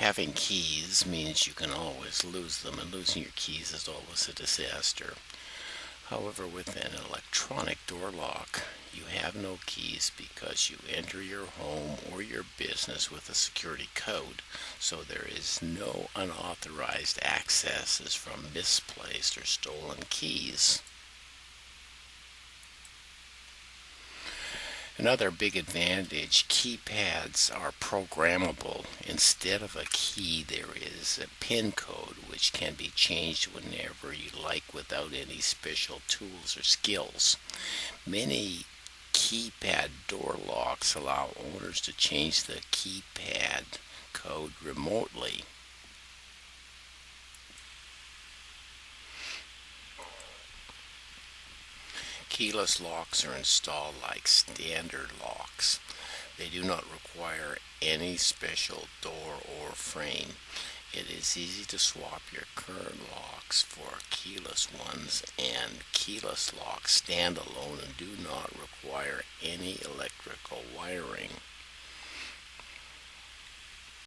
Having keys means you can always lose them, and losing your keys is always a disaster. However, with an electronic door lock, you have no keys because you enter your home or your business with a security code, so there is no unauthorized accesses from misplaced or stolen keys. Another big advantage, keypads are programmable. Instead of a key, there is a PIN code which can be changed whenever you like without any special tools or skills. Many keypad door locks allow owners to change the keypad code remotely. Keyless locks are installed like standard locks. They do not require any special door or frame. It is easy to swap your current locks for keyless ones, and keyless locks stand alone and do not require any electrical wiring.